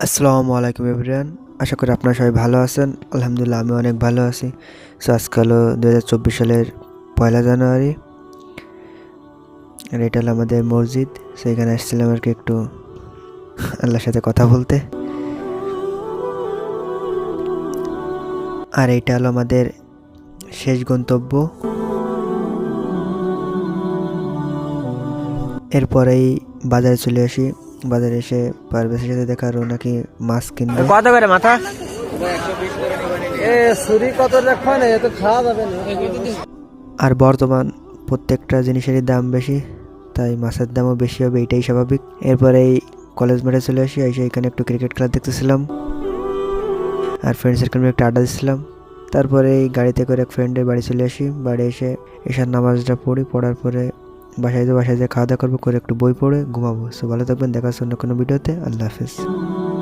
আসসালামু আলাইকুম এভরিওয়ান। আশা করি আপনারা সবাই ভালো আছেন। আলহামদুলিল্লাহ আমি অনেক ভালো আছি। সো আজকে হলো 2024 সালের 1 জানুয়ারি, আর এটা হলো আমাদের মসজিদ। সো এখানে আসছিলাম আর কি একটু আল্লাহর সাথে কথা বলতে। আর এটা হলো আমাদের শেষ গন্তব্য। এরপরেই বাজারে চলে আসি। বাজারে এসে পারভেজের সাথে দেখা, আর ও নাকি মাছ কিনবে। কত করে মাথা? এ ছুরি কত রাখবা না, এত খাওয়া যাবে না। আর বর্তমান প্রত্যেকটা জিনিসেরই দাম বেশি, তাই মাছের দামও বেশি হবে, এটাই স্বাভাবিক। এরপরে এই কলেজ মাঠে চলে আসি, এসে এখানে একটু ক্রিকেট খেলা দেখতেছিলাম আর ফ্রেন্ড সার্কেল মিলে একটু আড্ডা দিচ্ছিলাম। তারপরে এই গাড়িতে করে এক ফ্রেন্ডের বাড়ি চলে আসি। বাড়ি এসে এসার নামাজটা পড়ি, পড়ার পরে বাসায় যেয়ে খাওয়া দাওয়া করবো, করে একটু বই পড়ে ঘুমাবো। সো ভালো থাকবেন, দেখা হচ্ছে অন্য কোনো ভিডিওতে। আল্লাহ হাফেজ।